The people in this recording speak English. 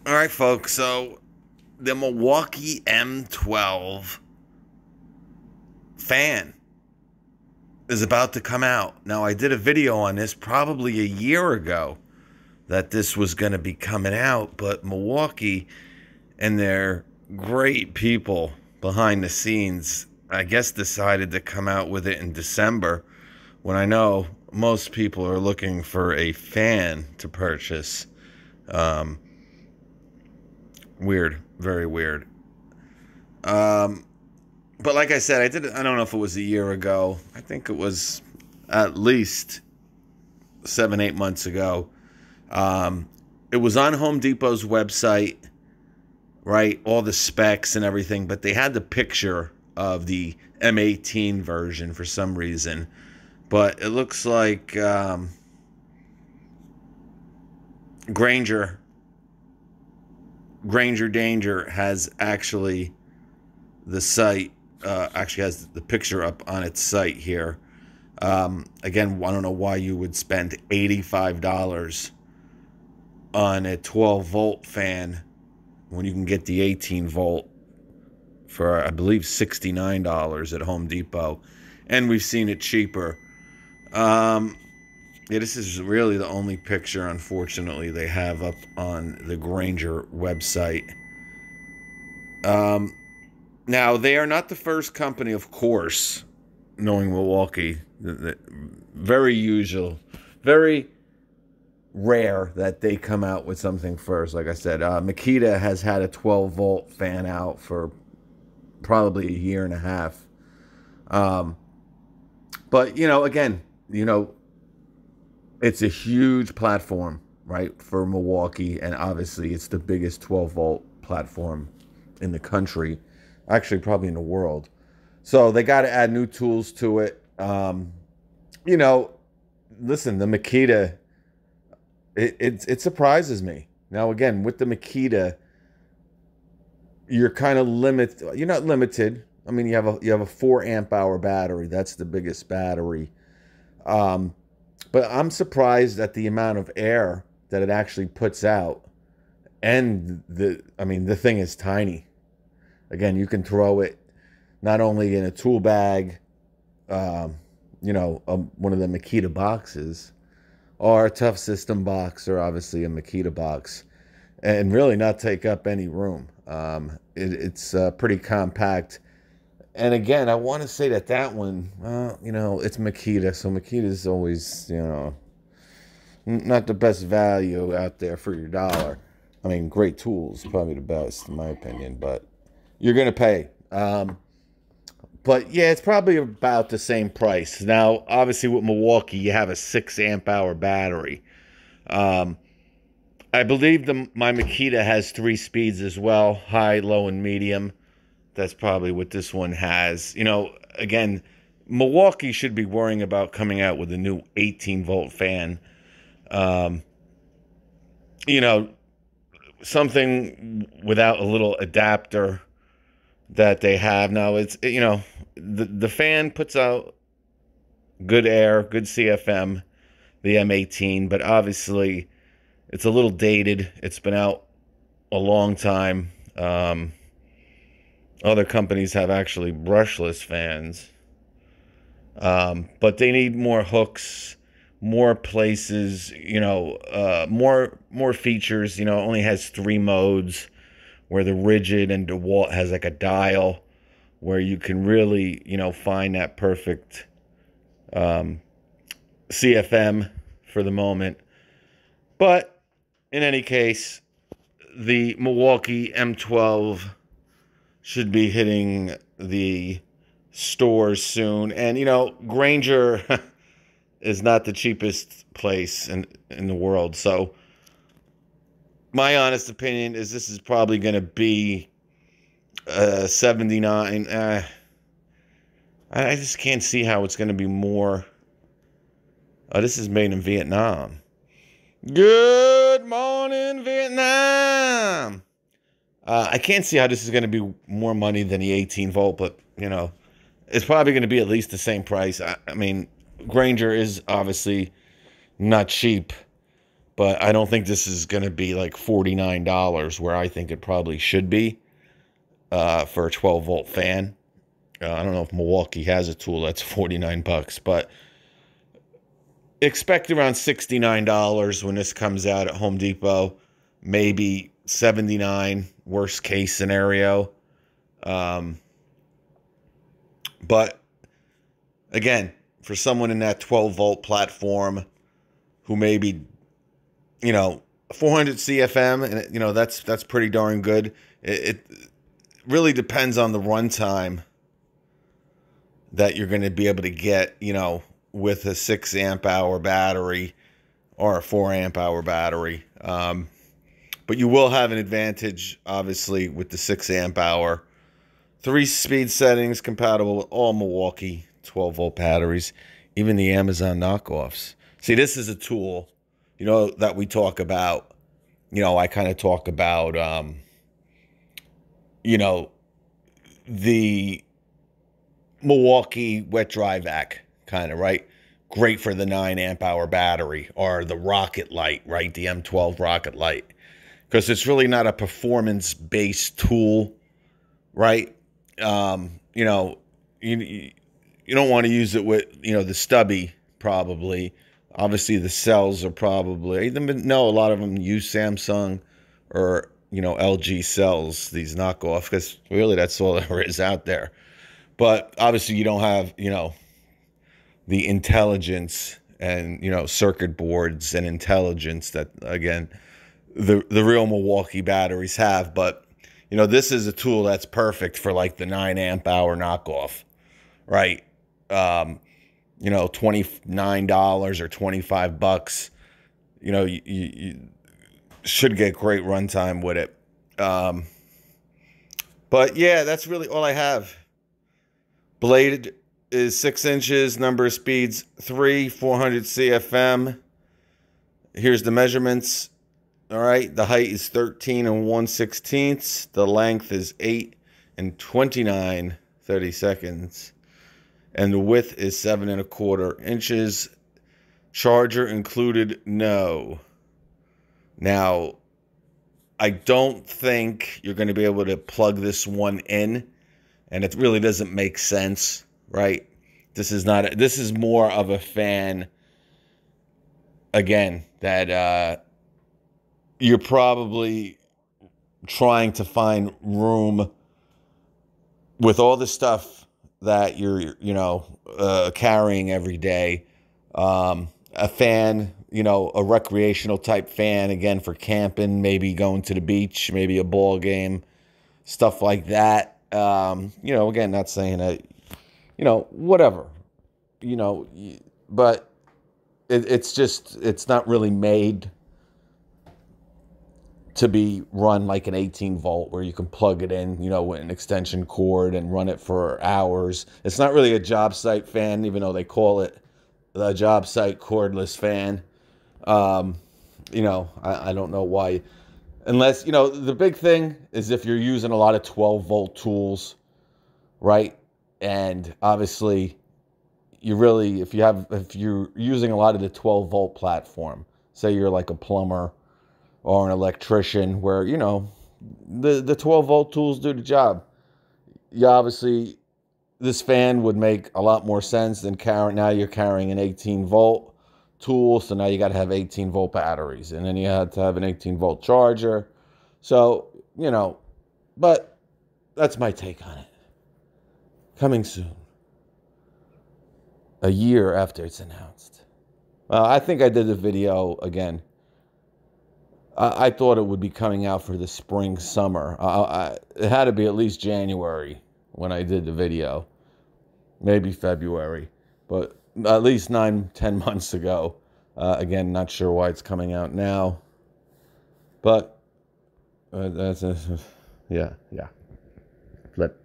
All right, folks. So the Milwaukee M12 fan is about to come out. Now, I did a video on this probably a year ago that this was going to be coming out, but Milwaukee and their great people behind the scenes, I guess, decided to come out with it in December when I know most people are looking for a fan to purchase. Um, Weird, very weird. Um, but like I said, I don't know if it was a year ago. I think it was at least 7, 8 months ago. Um, it was on Home Depot's website, right? All the specs and everything, but they had the picture of the M18 version for some reason. But it looks like Granger Granger Danger has actually the site actually has the picture up on its site here. Again, I don't know why you would spend $85 on a 12 volt fan when you can get the 18 volt for, I believe, $69 at Home Depot, and we've seen it cheaper. Um, yeah, this is really the only picture, unfortunately, they have up on the Granger website. Um, Now, they are not the first company, of course, knowing Milwaukee. Very usual, very rare that they come out with something first. Like I said, Makita has had a 12 volt fan out for probably a year and a half. Um, but, again, it's a huge platform, right, for Milwaukee. And obviously, it's the biggest 12 volt platform in the country, actually, probably in the world. So they got to add new tools to it. You know, Listen, the Makita, it surprises me. Now, again, with the Makita, you're kind of limited. You're not limited. I mean, you have a 4 amp hour battery. That's the biggest battery. Um, but I'm surprised at the amount of air that it actually puts out. And the thing is tiny. Again, you can throw it not only in a tool bag, um, one of the Makita boxes, or a Tough System box, or obviously a Makita box, and really not take up any room. It's pretty compact. And again, I want to say that one, it's Makita, so Makita is always, not the best value out there for your dollar. I mean, great tools, probably the best in my opinion, but you're gonna pay. But yeah, it's probably about the same price. Now, obviously, with Milwaukee, you have a 6 amp hour battery. Um, I believe my Makita has 3 speeds as well: high, low, and medium. That's probably what this one has. Again, Milwaukee should be worrying about coming out with a new 18 volt fan. Um, you know, Something without a little adapter that they have now. The fan puts out good air, good CFM, the M18, but obviously it's a little dated. It's been out a long time. Other companies have actually brushless fans, but they need more hooks, more places, more features. It only has 3 modes, where the rigid and DeWalt has like a dial where you can really, find that perfect CFM for the moment. But in any case, the Milwaukee M12 should be hitting the stores soon. And, Granger is not the cheapest place in the world. So my honest opinion is this is probably going to be 79. I just can't see how it's going to be more. Oh, this is made in Vietnam. Good morning, Vietnam. I can't see how this is going to be more money than the 18 volt, but it's probably going to be at least the same price. I mean, Granger is obviously not cheap, But I don't think this is going to be like $49 where I think it probably should be for a 12-volt fan. I don't know if Milwaukee has a tool that's 49 bucks, but expect around $69 when this comes out at Home Depot, maybe 79 worst case scenario. But again, for someone in that 12-volt platform who maybe, 400 CFM, and that's pretty darn good. It really depends on the runtime that you're going to be able to get, with a 6 amp hour battery or a 4 amp hour battery. But you will have an advantage, obviously, with the 6 amp hour. 3 speed settings compatible with all Milwaukee 12-volt batteries, even the Amazon knockoffs. See, this is a tool, that we talk about. I kind of talk about, the Milwaukee wet dry vac, kind of, right? Great for the 9 amp hour battery, or the Rocket Light, right? The M12 Rocket Light. Because it's really not a performance-based tool, right? You don't want to use it with, the stubby, probably. Obviously, the cells are probably, no, a lot of them use Samsung or, LG cells, these knockoff, because really that's all there is out there. But obviously, you don't have, the intelligence and, circuit boards and intelligence that, again, the real Milwaukee batteries have. But, this is a tool that's perfect for like the 9 amp hour knockoff, right? $29 or 25 bucks, you should get great runtime with it. But yeah, that's really all I have. Blade is 6 inches, number of speeds 3, 400 CFM. Here's the measurements. All right, the height is 13 1/16. The length is 8 29 30 and the width is 7 1/4 inches. Charger included? No. Now, I don't think you're going to be able to plug this one in, and it really doesn't make sense, right? This is more of a fan, again, that you're probably trying to find room with all the stuff that you're, carrying every day. A fan, a recreational type fan, again, for camping, maybe going to the beach, maybe a ball game, stuff like that. Again, not saying that, whatever, but it's not really made to be run like an 18 volt where you can plug it in, with an extension cord and run it for hours. It's not really a Jobsite fan, even though they call it the Jobsite cordless fan. I don't know why. Unless, the big thing is if you're using a lot of 12 volt tools, right? And obviously if you're using a lot of the 12 volt platform, say you're like a plumber or an electrician where, the 12 volt tools do the job. Obviously, this fan would make a lot more sense than now you're carrying an 18 volt tool. So now you got to have 18 volt batteries, and then you have to have an 18 volt charger. So, but that's my take on it. Coming soon. A year after it's announced. I think I did the video again. I thought it would be coming out for the spring, summer. It had to be at least January when I did the video. Maybe February. But at least 9-10 months ago. Again, not sure why it's coming out now. But, yeah. Flip.